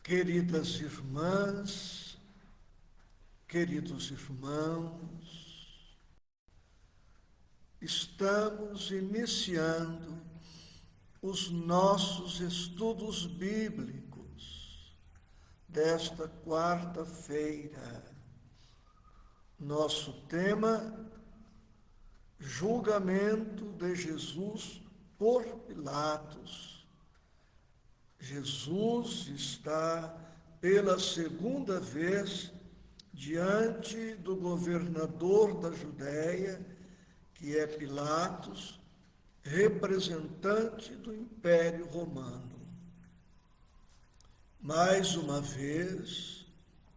Queridas irmãs, queridos irmãos, estamos iniciando os nossos estudos bíblicos desta quarta-feira. Nosso tema: julgamento de Jesus por Pilatos. Jesus está pela segunda vez diante do governador da Judéia, que é Pilatos, representante do Império Romano. Mais uma vez,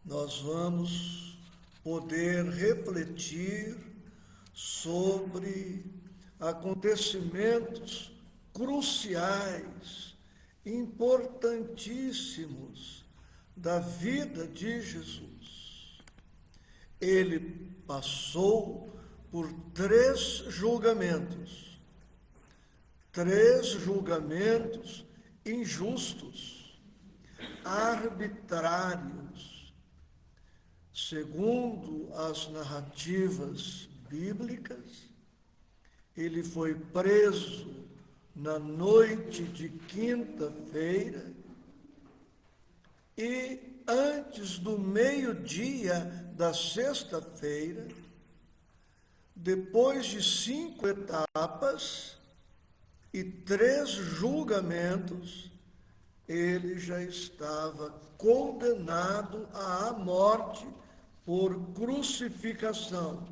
nós vamos poder refletir sobre acontecimentos cruciais, importantíssimos da vida de Jesus. Ele passou por três julgamentos injustos, arbitrários. Segundo as narrativas bíblicas, ele foi preso na noite de quinta-feira e antes do meio-dia da sexta-feira, depois de 5 etapas e 3 julgamentos, ele já estava condenado à morte por crucificação,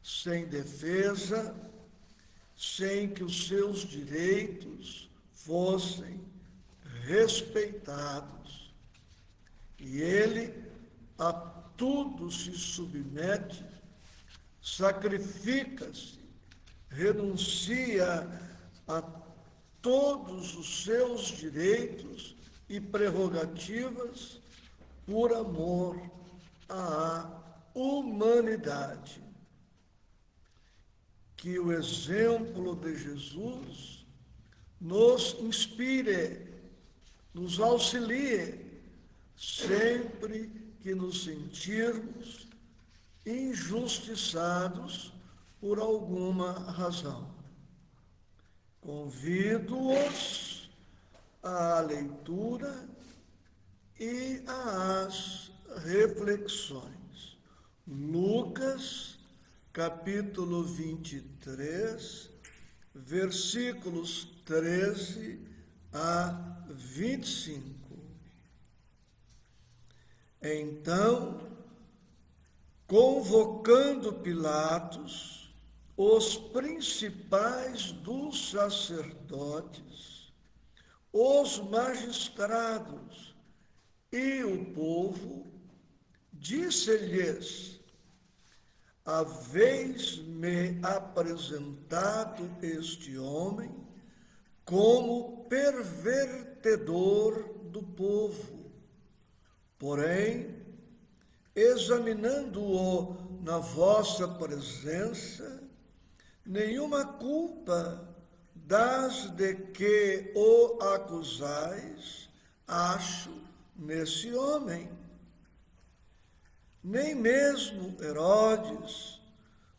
sem defesa, sem que os seus direitos fossem respeitados. E ele a tudo se submete, sacrifica-se, renuncia a todos os seus direitos e prerrogativas por amor à humanidade. Que o exemplo de Jesus nos inspire, nos auxilie, sempre que nos sentirmos injustiçados por alguma razão. Convido-os à leitura e às reflexões. Lucas, capítulo 23, versículos 13 a 25. Então, convocando Pilatos, os principais dos sacerdotes, os magistrados e o povo, disse-lhes: haveis-me apresentado este homem como pervertedor do povo. Porém, examinando-o na vossa presença, nenhuma culpa das de que o acusais acho nesse homem. Nem mesmo Herodes,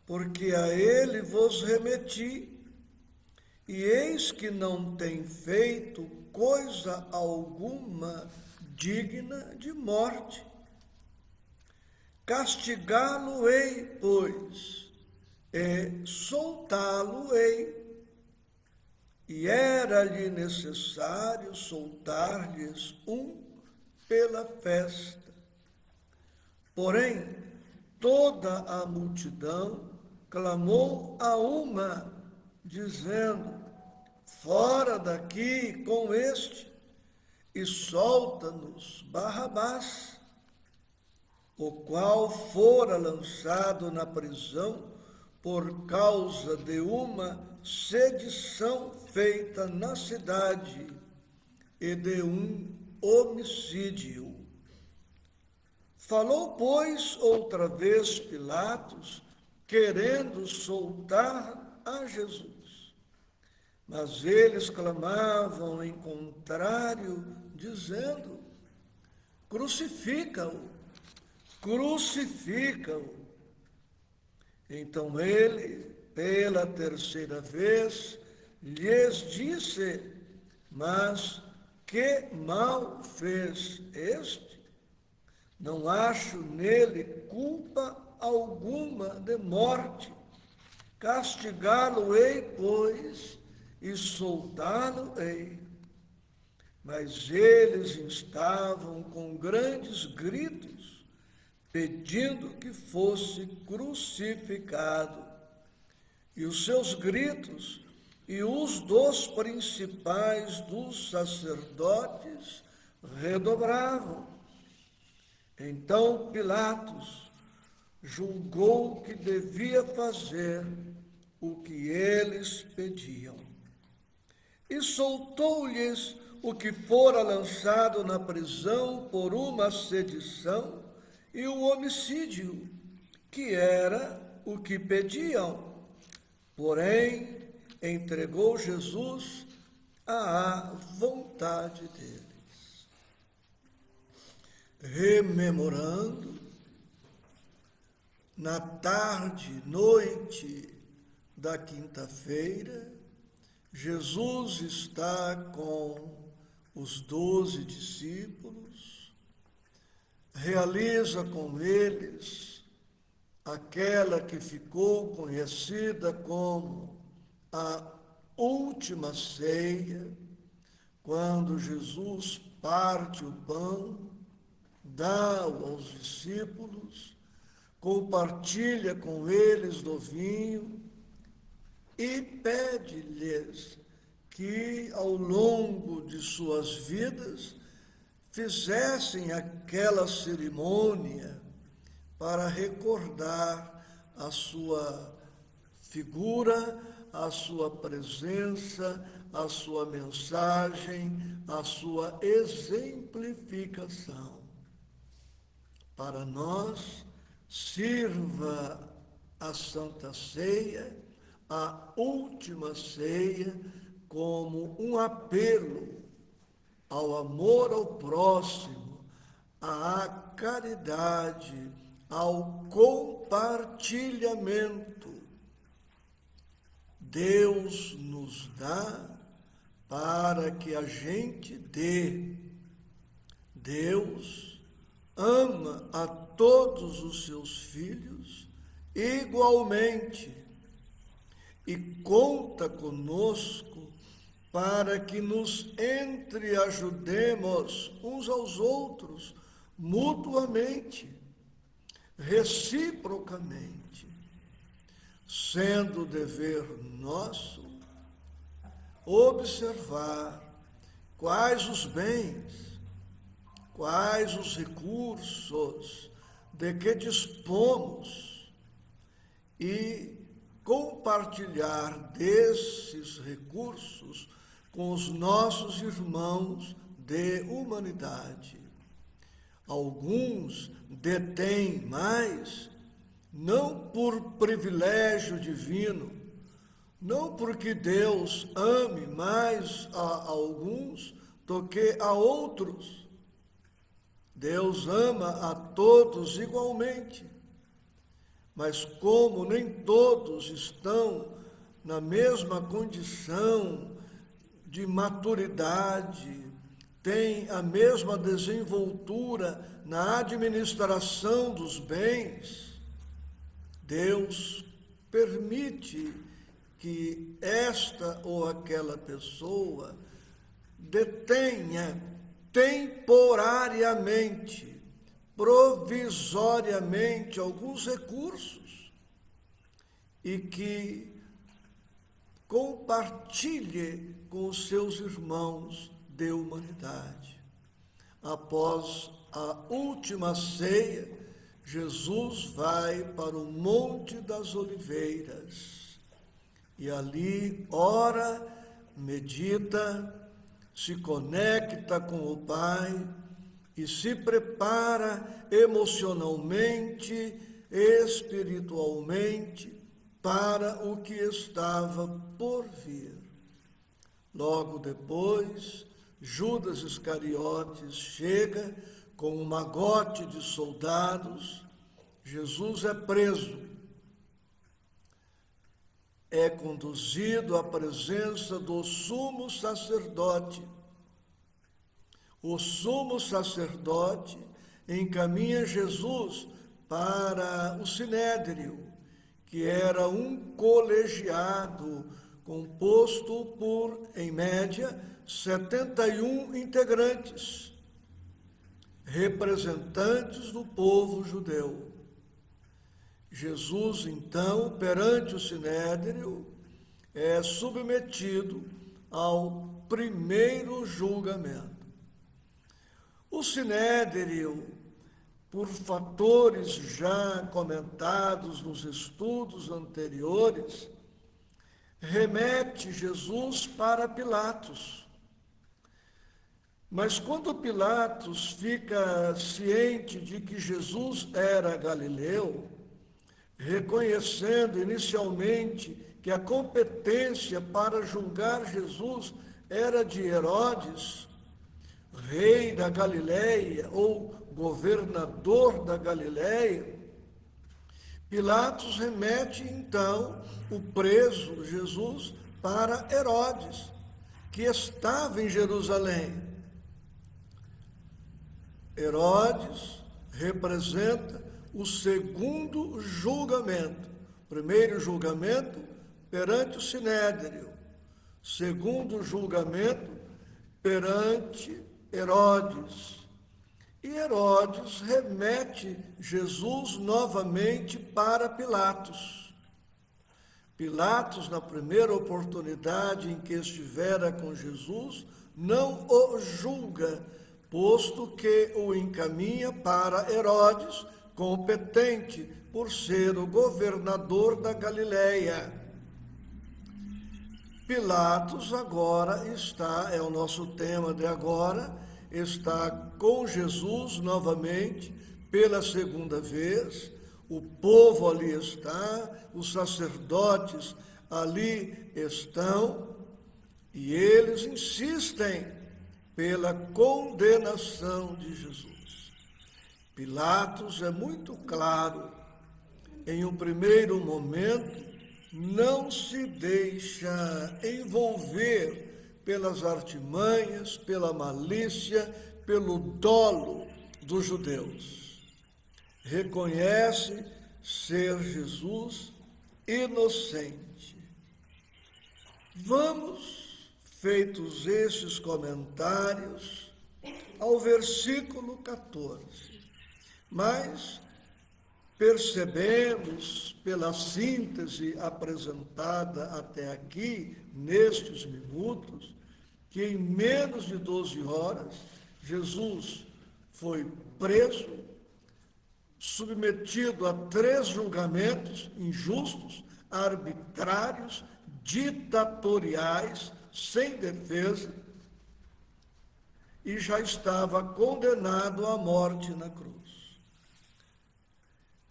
porque a ele vos remeti, e eis que não tem feito coisa alguma digna de morte. Castigá-lo-ei, pois, e soltá-lo-ei. E era-lhe necessário soltar-lhes um pela festa. Porém, toda a multidão clamou a uma, dizendo: fora daqui com este, e solta-nos Barrabás, o qual fora lançado na prisão por causa de uma sedição feita na cidade e de um homicídio. Falou, pois, outra vez Pilatos, querendo soltar a Jesus. Mas eles clamavam em contrário, dizendo: crucifica-o, crucifica-o. Então ele, pela terceira vez, lhes disse: mas que mal fez este? Não acho nele culpa alguma de morte. Castigá-lo-ei, pois, e soltá-lo-ei. Mas eles estavam com grandes gritos, pedindo que fosse crucificado. E os seus gritos e os dos principais dos sacerdotes redobravam. Então Pilatos julgou que devia fazer o que eles pediam. E soltou-lhes o que fora lançado na prisão por uma sedição e o homicídio, que era o que pediam. Porém, entregou Jesus à vontade deles. Rememorando, na tarde, noite da quinta-feira, Jesus está com os 12 discípulos, realiza com eles aquela que ficou conhecida como a última ceia, quando Jesus parte o pão, dá-o aos discípulos, compartilha com eles do vinho e pede-lhes que, ao longo de suas vidas, fizessem aquela cerimônia para recordar a sua figura, a sua presença, a sua mensagem, a sua exemplificação. Para nós, sirva a Santa Ceia, a última ceia, como um apelo ao amor ao próximo, à caridade, ao compartilhamento. Deus nos dá para que a gente dê. Deus ama a todos os seus filhos igualmente e conta conosco para que nos entreajudemos uns aos outros mutuamente, reciprocamente, sendo dever nosso observar quais os bens, quais os recursos de que dispomos e compartilhar desses recursos com os nossos irmãos de humanidade. Alguns detêm mais, não por privilégio divino, não porque Deus ame mais a alguns do que a outros. Deus ama a todos igualmente, mas como nem todos estão na mesma condição de maturidade, têm a mesma desenvoltura na administração dos bens, Deus permite que esta ou aquela pessoa detenha temporariamente, provisoriamente, alguns recursos e que compartilhe com os seus irmãos de humanidade. Após a última ceia, Jesus vai para o Monte das Oliveiras e ali ora, medita, se conecta com o Pai e se prepara emocionalmente, espiritualmente para o que estava por vir. Logo depois, Judas Iscariotes chega com um magote de soldados, Jesus é preso, é conduzido à presença do sumo sacerdote. O sumo sacerdote encaminha Jesus para o Sinédrio, que era um colegiado composto por, em média, 71 integrantes, representantes do povo judeu. Jesus, então, perante o Sinédrio, é submetido ao primeiro julgamento. O Sinédrio, por fatores já comentados nos estudos anteriores, remete Jesus para Pilatos. Mas quando Pilatos fica ciente de que Jesus era galileu, reconhecendo inicialmente que a competência para julgar Jesus era de Herodes, rei da Galileia ou governador da Galileia, Pilatos remete então o preso Jesus para Herodes, que estava em Jerusalém. Herodes representa o segundo julgamento. Primeiro julgamento perante o Sinédrio. Segundo julgamento perante Herodes. E Herodes remete Jesus novamente para Pilatos. Pilatos, na primeira oportunidade em que estivera com Jesus, não o julga, posto que o encaminha para Herodes, competente por ser o governador da Galileia. Pilatos agora está, é o nosso tema de agora, está com Jesus novamente pela segunda vez, o povo ali está, os sacerdotes ali estão, e eles insistem pela condenação de Jesus. Pilatos é muito claro, em um primeiro momento, não se deixa envolver pelas artimanhas, pela malícia, pelo dolo dos judeus. Reconhece ser Jesus inocente. Vamos, feitos estes comentários, ao versículo 14. Mas percebemos, pela síntese apresentada até aqui, nestes minutos, que em menos de 12 horas, Jesus foi preso, submetido a 3 julgamentos injustos, arbitrários, ditatoriais, sem defesa, e já estava condenado à morte na cruz.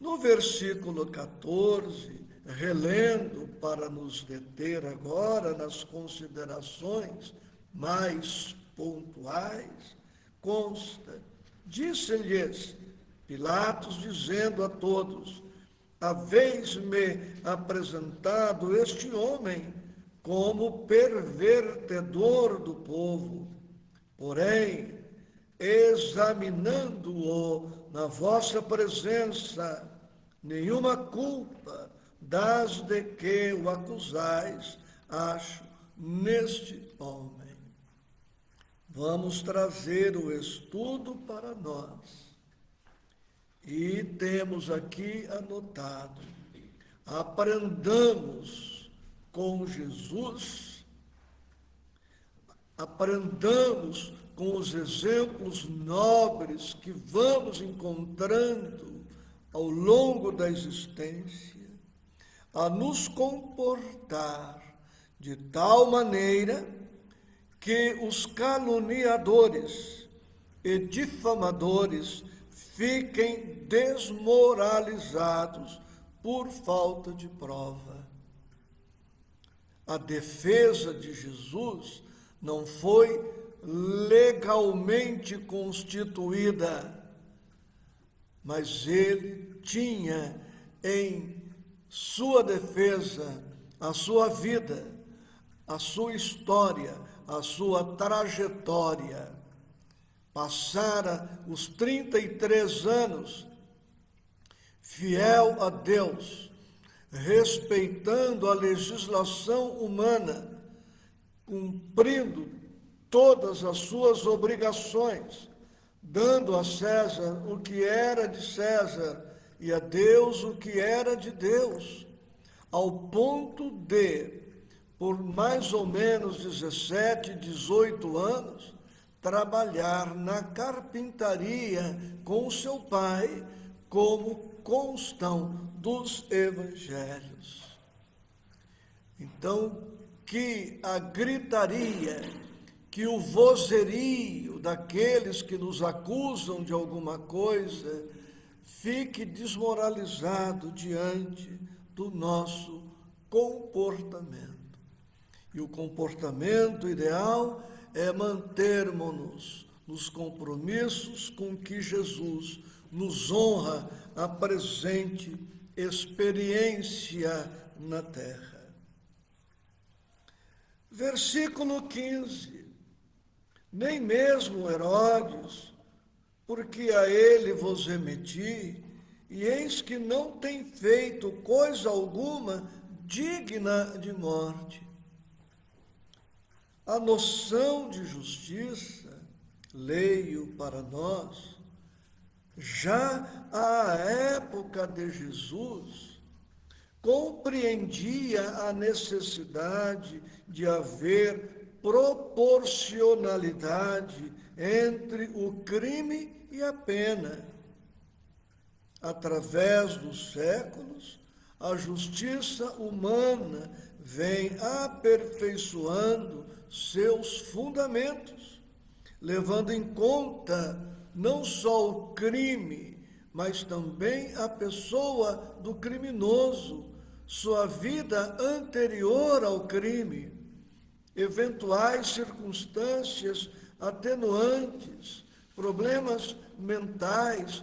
No versículo 14, relendo para nos deter agora nas considerações mais pontuais, consta, disse-lhes Pilatos, dizendo a todos: haveis-me apresentado este homem como pervertedor do povo, porém, examinando-o na vossa presença, nenhuma culpa das de que o acusais acho neste homem. Vamos trazer o estudo para nós. E temos aqui anotado: aprendamos com Jesus, aprendamos com os exemplos nobres que vamos encontrando ao longo da existência, a nos comportar de tal maneira que os caluniadores e difamadores fiquem desmoralizados por falta de prova. A defesa de Jesus não foi legalmente constituída, mas ele tinha em sua defesa a sua vida, a sua história, a sua trajetória. Passara os 33 anos fiel a Deus, respeitando a legislação humana, cumprindo todas as suas obrigações, dando a César o que era de César e a Deus o que era de Deus, ao ponto de, por mais ou menos 17, 18 anos, trabalhar na carpintaria com seu pai, como constam dos evangelhos. Então, que a gritaria, que o vozerio daqueles que nos acusam de alguma coisa fique desmoralizado diante do nosso comportamento. E o comportamento ideal é mantermos-nos nos compromissos com que Jesus nos honra a presente experiência na terra. Versículo 15. Nem mesmo Herodes, porque a ele vos remeti, e eis que não tem feito coisa alguma digna de morte. A noção de justiça, leio para nós, já à época de Jesus, compreendia a necessidade de haver proporcionalidade entre o crime e a pena. Através dos séculos, a justiça humana vem aperfeiçoando seus fundamentos, levando em conta não só o crime, mas também a pessoa do criminoso, sua vida anterior ao crime, eventuais circunstâncias atenuantes, problemas mentais,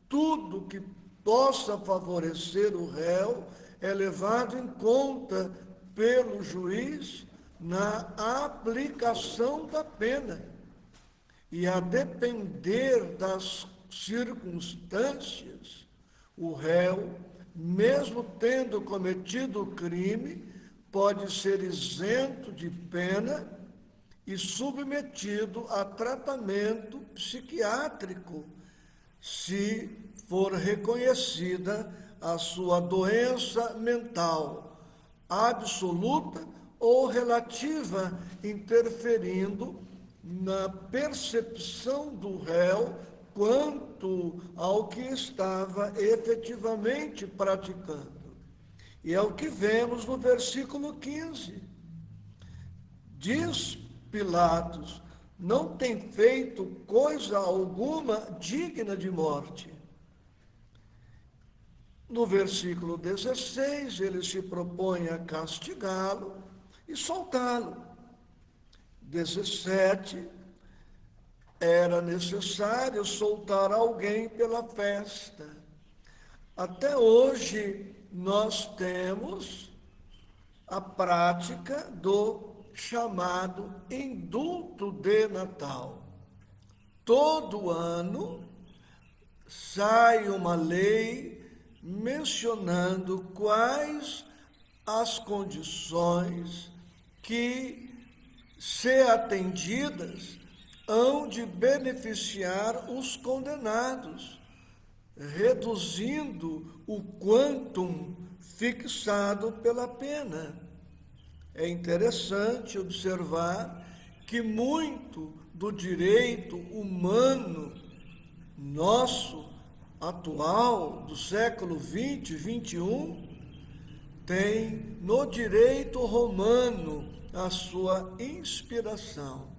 tudo que possa favorecer o réu é levado em conta pelo juiz na aplicação da pena. E a depender das circunstâncias, o réu, mesmo tendo cometido o crime, pode ser isento de pena e submetido a tratamento psiquiátrico, se for reconhecida a sua doença mental, absoluta ou relativa, interferindo na percepção do réu quanto ao que estava efetivamente praticando. E é o que vemos no versículo 15. Diz Pilatos: não tem feito coisa alguma digna de morte. No versículo 16, ele se propõe a castigá-lo e soltá-lo. 17, era necessário soltar alguém pela festa. Até hoje, nós temos a prática do chamado indulto de Natal. Todo ano sai uma lei mencionando quais as condições que, se atendidas, hão de beneficiar os condenados, reduzindo o quantum fixado pela pena. É interessante observar que muito do direito humano nosso, atual, do século 20, 21, tem no direito romano a sua inspiração.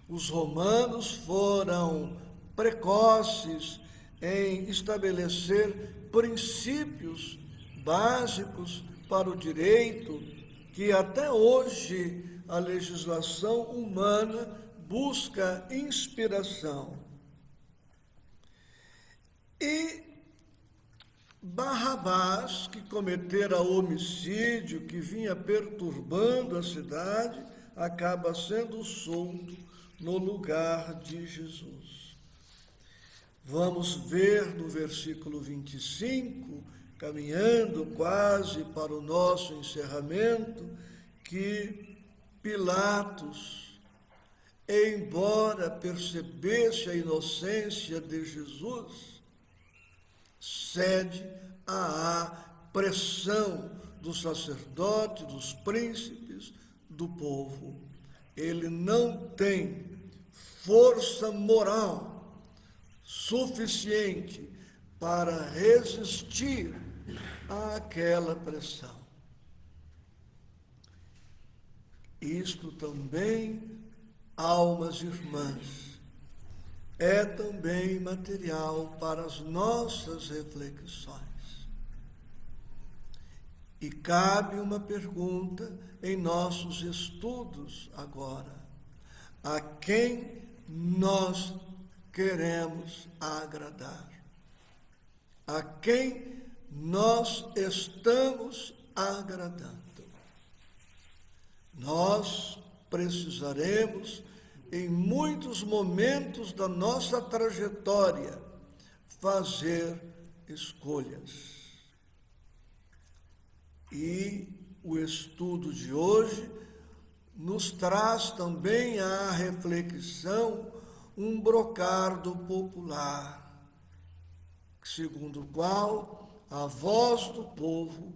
Os romanos foram precoces em estabelecer princípios básicos para o direito que até hoje a legislação humana busca inspiração. E Barrabás, que cometera homicídio, que vinha perturbando a cidade, acaba sendo solto no lugar de Jesus. Vamos ver no versículo 25, caminhando quase para o nosso encerramento, que Pilatos, embora percebesse a inocência de Jesus, cede à pressão do sacerdote, dos príncipes, do povo. Ele não tem força moral suficiente para resistir àquela pressão. Isto também, almas irmãs, é também material para as nossas reflexões. E cabe uma pergunta em nossos estudos agora: a quem nós queremos agradar? A quem nós estamos agradando? Nós precisaremos, em muitos momentos da nossa trajetória, fazer escolhas. E o estudo de hoje nos traz também à reflexão um brocardo popular, segundo o qual a voz do povo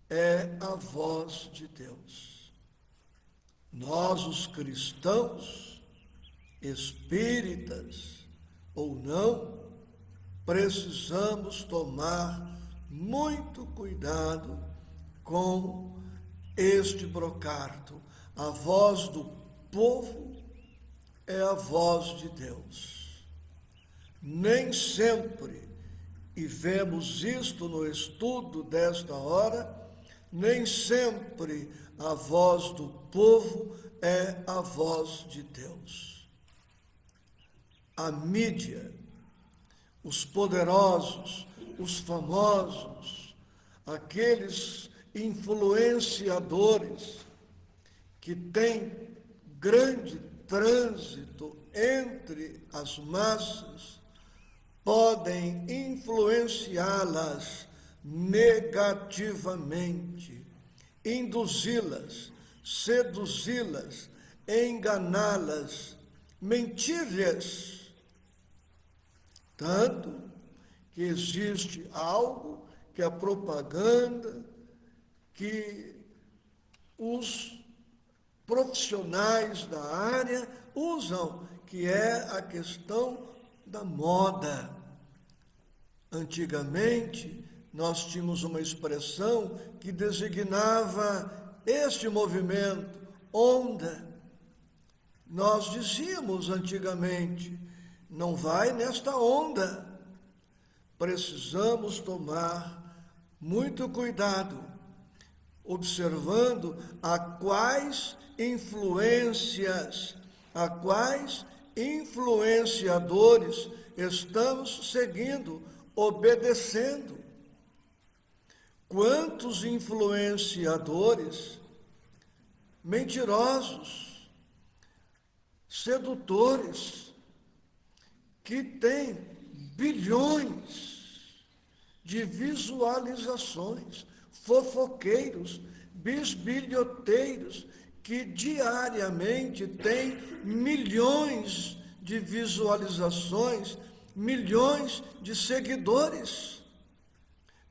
é a voz de Deus. Nós, os cristãos, espíritas ou não, precisamos tomar muito cuidado com este brocardo. A voz do povo é a voz de Deus. Nem sempre, e vemos isto no estudo desta hora, nem sempre a voz do povo é a voz de Deus. A mídia, os poderosos, os famosos, aqueles influenciadores que têm grande trânsito entre as massas, podem influenciá-las negativamente, induzi-las, seduzi-las, enganá-las, mentir-lhes. Tanto que existe algo que a propaganda, que os profissionais da área usam, que é a questão da moda. Antigamente, nós tínhamos uma expressão que designava este movimento, onda. Nós dizíamos antigamente, não vai nesta onda. Precisamos tomar muito cuidado, observando a quais influências, a quais influenciadores estamos seguindo, obedecendo. Quantos influenciadores mentirosos, sedutores, que têm bilhões de visualizações, fofoqueiros, bisbilhoteiros, que diariamente têm milhões de visualizações, milhões de seguidores.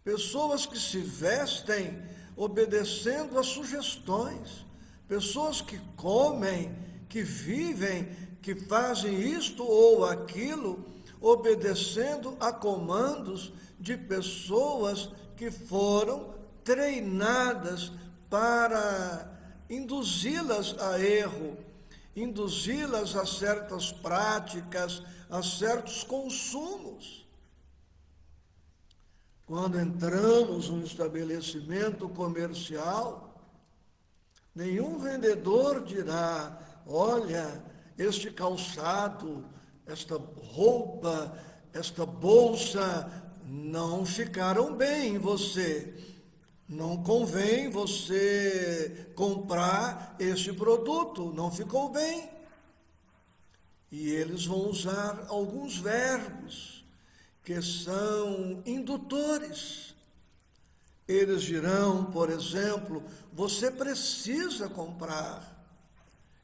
Pessoas que se vestem obedecendo às sugestões, pessoas que comem, que vivem, que fazem isto ou aquilo, obedecendo a comandos de pessoas que foram treinadas para induzi-las a erro, induzi-las a certas práticas, a certos consumos. Quando entramos num estabelecimento comercial, nenhum vendedor dirá: olha, este calçado, esta roupa, esta bolsa não ficaram bem em você. Não convém você comprar este produto, não ficou bem. E eles vão usar alguns verbos que são indutores. Eles dirão, por exemplo, você precisa comprar.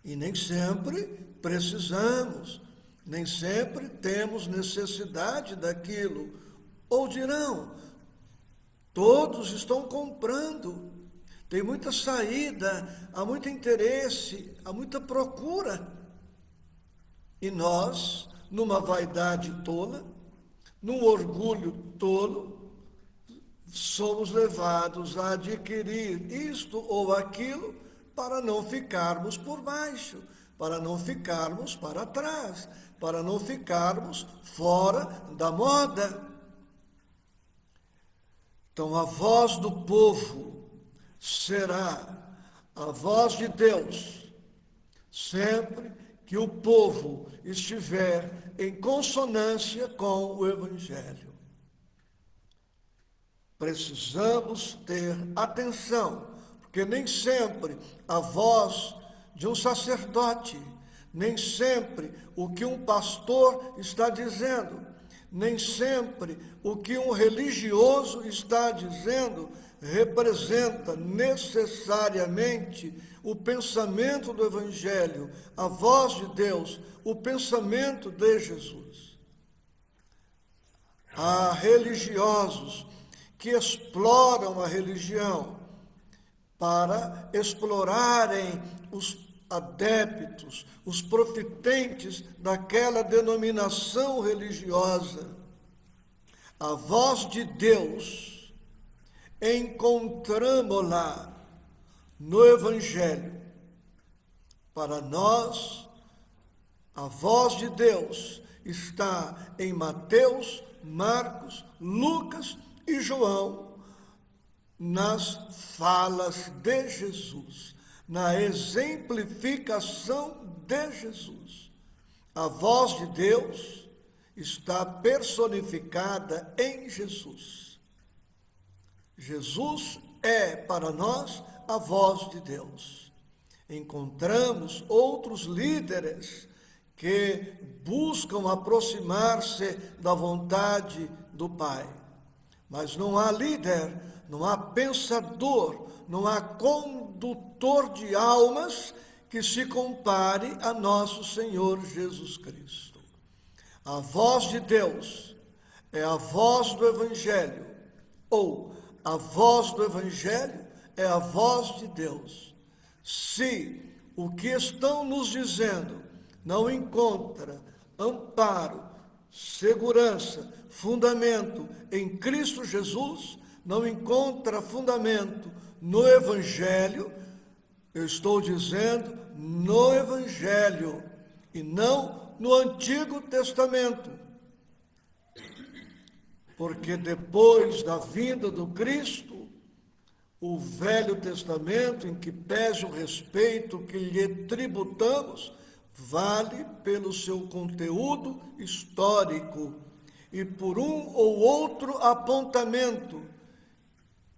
E nem sempre precisamos, nem sempre temos necessidade daquilo. Ou dirão, todos estão comprando, tem muita saída, há muito interesse, há muita procura. E nós, numa vaidade tola, num orgulho tolo, somos levados a adquirir isto ou aquilo para não ficarmos por baixo, para não ficarmos para trás, para não ficarmos fora da moda. Então, a voz do povo será a voz de Deus, sempre que o povo estiver em consonância com o Evangelho. Precisamos ter atenção, porque nem sempre a voz de um sacerdote, nem sempre o que um pastor está dizendo, nem sempre o que um religioso está dizendo representa necessariamente o pensamento do Evangelho, a voz de Deus, o pensamento de Jesus. Há religiosos que exploram a religião para explorarem os adeptos, os profitentes daquela denominação religiosa. A voz de Deus encontramos-la no Evangelho. Para nós, a voz de Deus está em Mateus, Marcos, Lucas e João, nas falas de Jesus, na exemplificação de Jesus. A voz de Deus está personificada em Jesus. Jesus é para nós a voz de Deus. Encontramos outros líderes que buscam aproximar-se da vontade do Pai. Mas não há líder, não há pensador, não há condutor de almas que se compare a nosso Senhor Jesus Cristo. A voz de Deus é a voz do Evangelho, ou a voz do Evangelho é a voz de Deus. Se o que estão nos dizendo não encontra amparo, segurança, fundamento em Cristo Jesus, não encontra fundamento no Evangelho, eu estou dizendo no Evangelho e não no Antigo Testamento. Porque depois da vinda do Cristo, o Velho Testamento, em que pese o respeito que lhe tributamos, vale pelo seu conteúdo histórico e por um ou outro apontamento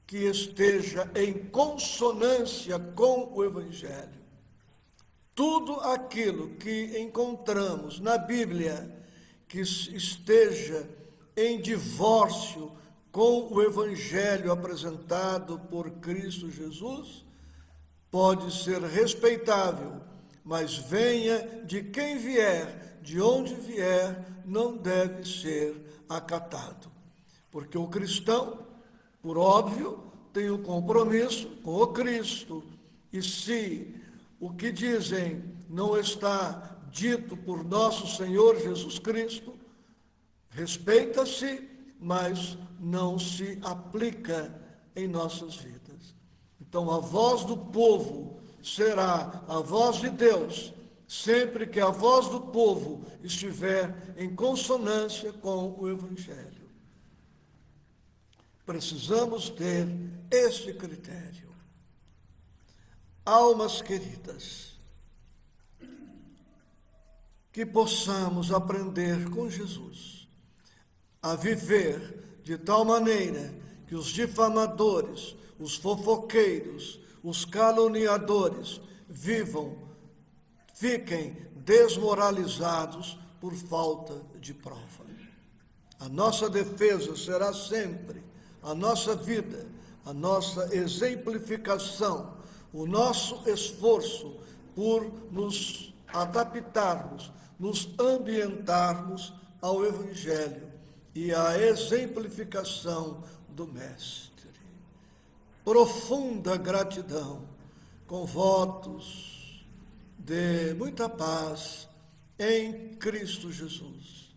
que esteja em consonância com o Evangelho. Tudo aquilo que encontramos na Bíblia que esteja em divórcio com o Evangelho apresentado por Cristo Jesus, pode ser respeitável, mas venha de quem vier, de onde vier, não deve ser acatado. Porque o cristão, por óbvio, tem um compromisso com o Cristo. E se o que dizem não está dito por nosso Senhor Jesus Cristo, respeita-se, mas não se aplica em nossas vidas. Então, a voz do povo será a voz de Deus, sempre que a voz do povo estiver em consonância com o Evangelho. Precisamos ter este critério. Almas queridas, que possamos aprender com Jesus a viver de tal maneira que os difamadores, os fofoqueiros, os caluniadores fiquem desmoralizados por falta de prova. A nossa defesa será sempre a nossa vida, a nossa exemplificação, o nosso esforço por nos adaptarmos, nos ambientarmos ao Evangelho e à exemplificação do Mestre. Profunda gratidão, com votos de muita paz em Cristo Jesus.